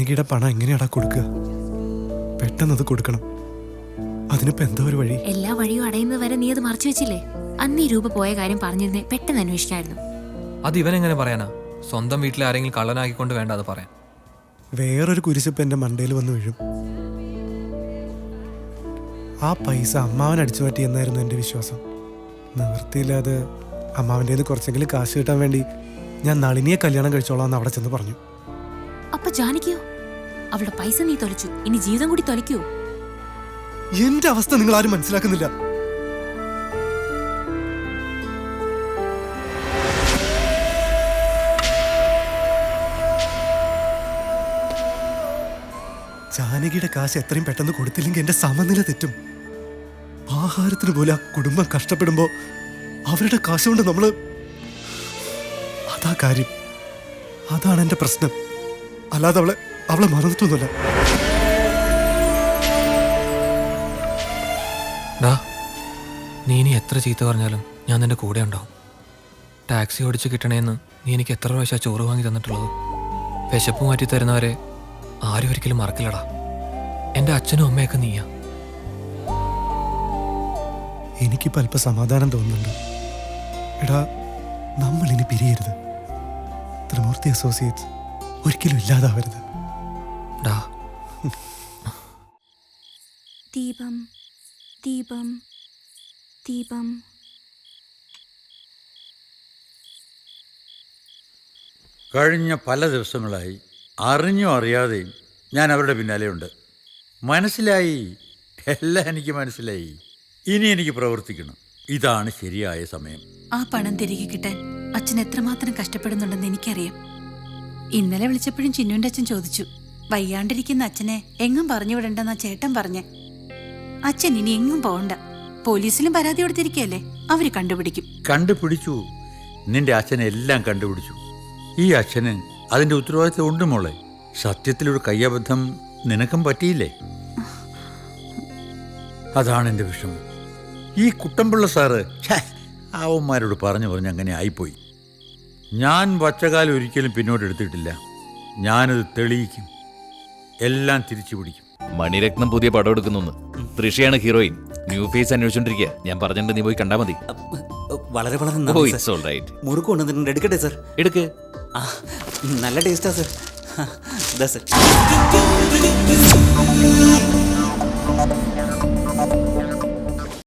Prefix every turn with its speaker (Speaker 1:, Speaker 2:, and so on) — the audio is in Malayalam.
Speaker 1: ജാനകിയുടെ പണം എങ്ങനെയാടാ കൊടുക്കുക? പെട്ടെന്നത് കൊടുക്കണം. അതിനിപ്പോ എന്താ ഒരു വഴി?
Speaker 2: എല്ലാ വഴിയും അടയുന്നത് വരെ നീ അത് മറച്ചു വെച്ചില്ലേ? അന്ന് ഈ രൂപ പോയ കാര്യം പറഞ്ഞിരുന്നേ പെട്ടെന്ന് അന്വേഷിക്കായിരുന്നു.
Speaker 3: അത് ഇവനെങ്ങനെ പറയാനാ? സ്വന്തം വീട്ടിലെ ആരെങ്കിലും കള്ളനാക്കിക്കൊണ്ട് വേണ്ട അത് പറയാൻ.
Speaker 1: വേറൊരു കുരിശിപ്പ് എന്റെ മണ്ടയിൽ വന്ന് വീഴും. ആ പൈസ അമ്മാവൻ അടിച്ചു മാറ്റി എന്നായിരുന്നു എന്റെ വിശ്വാസം. നിവൃത്തിയില്ലാതെ അമ്മാവൻ്റെ കുറച്ചെങ്കിലും കാശ് കിട്ടാൻ വേണ്ടി ഞാൻ നളിനിയെ കല്യാണം കഴിച്ചോളാം എന്ന് അവിടെ ചെന്ന് പറഞ്ഞു.
Speaker 2: അപ്പൊ ജാനകിയോ? അവളുടെ പൈസ നീ തൊലച്ചു, ഇനി ജീവിതം കൂടി തൊലയ്ക്കോ?
Speaker 1: എന്റെ അവസ്ഥ നിങ്ങൾ ആരും മനസ്സിലാക്കുന്നില്ല. ജാനകിയുടെ കാശ് എത്രയും പെട്ടെന്ന് കൊടുത്തില്ലെങ്കിൽ എന്റെ സമനില തെറ്റും. ആഹാരത്തിന് പോലെ ആ കുടുംബം കഷ്ടപ്പെടുമ്പോ അവരുടെ കാശ് കൊണ്ട് നമ്മള് അതാ കാര്യം. അതാണ് എന്റെ പ്രശ്നം. അല്ലാതെ അവളെ മറന്നിട്ടൊന്നുമില്ല.
Speaker 3: നീ ഇനി എത്ര ചീത്ത പറഞ്ഞാലും ഞാൻ നിന്റെ കൂടെ ഉണ്ടാവും. ടാക്സി ഓടിച്ച് കിട്ടണേന്ന് നീ എനിക്ക് എത്ര പ്രാവശ്യം ചോറ് വാങ്ങി തന്നിട്ടുള്ളത്. വിശപ്പ് മാറ്റി തരുന്നവരെ ആരും ഒരിക്കലും മറക്കില്ലടാ. എൻ്റെ അച്ഛനും അമ്മയൊക്കെ നീയാ.
Speaker 1: എനിക്കിപ്പോൾ അല്പം സമാധാനം തോന്നുന്നുണ്ട്. എടാ, നമ്മൾ ഇനി പിരിയരുത്. ത്രിമൂർത്തി അസോസിയേറ്റ്സ് ഒരിക്കലും ഇല്ലാതാവരുത്.
Speaker 2: ദീപം ദീപം ദീപം.
Speaker 4: കഴിഞ്ഞ പല ദിവസങ്ങളായി അറിഞ്ഞോ അറിയാതെയും ഞാൻ അവരുടെ പിന്നാലെയുണ്ട്. മനസ്സിലായി, എല്ലാം എനിക്ക് മനസ്സിലായി. ഇനി എനിക്ക് പ്രവർത്തിക്കണം. ഇതാണ് ശരിയായ സമയം.
Speaker 5: ആ പണം തിരികെ കിട്ടാൻ അച്ഛൻ എത്രമാത്രം കഷ്ടപ്പെടുന്നുണ്ടെന്ന് എനിക്കറിയാം. ഇന്നലെ വിളിച്ചപ്പോഴും ചിന്നുവിന്റെ അച്ഛൻ ചോദിച്ചു, വയ്യാണ്ടിരിക്കുന്ന അച്ഛനെ എങ്ങും പറഞ്ഞു വിടണ്ടെന്നാ ചേട്ടൻ പറഞ്ഞ്. അച്ഛൻ ഇനി എങ്ങും പോകണ്ട. പോലീസിലും പരാതി കൊടുത്തിരിക്കല്ലേ, അവര് കണ്ടുപിടിക്കും.
Speaker 4: കണ്ടുപിടിച്ചു. നിന്റെ അച്ഛനെ എല്ലാം കണ്ടുപിടിച്ചു. ഈ അച്ഛന് അതിന്റെ ഉത്തരവാദിത്വം ഉണ്ട് മോളെ. സത്യത്തിലൊരു കയ്യബദ്ധം നിനക്കും പറ്റിയില്ലേ? അതാണ് എൻ്റെ വിഷമം. ഈ കുട്ടമ്പിള്ള സാറ് അവന്മാരോട് പറഞ്ഞു അങ്ങനെ ആയിപ്പോയി. ഞാൻ വച്ചകാലം ഒരിക്കലും പിന്നോട്ടെടുത്തിട്ടില്ല. ഞാനത് തെളിയിക്കും. എല്ലാം തിരിച്ചു പിടിക്കും.
Speaker 6: മണിരത്നം പുതിയ പടം എടുക്കുന്നു. തൃഷയാണ് ഹീറോയിൻ. ന്യൂ ഫേസ് അന്വേഷിച്ചോണ്ടിരിക്കുക. ഞാൻ പറഞ്ഞിട്ട് നീ പോയി കണ്ടാ മതി.
Speaker 7: വളരെ വളരെ മുറുക്ക് കൊണ്ടുവന്നിട്ടുണ്ട്. എടുക്കട്ടെ സാർ?
Speaker 6: എടുക്ക്.
Speaker 7: നല്ല ടേസ്റ്റാ സാർ.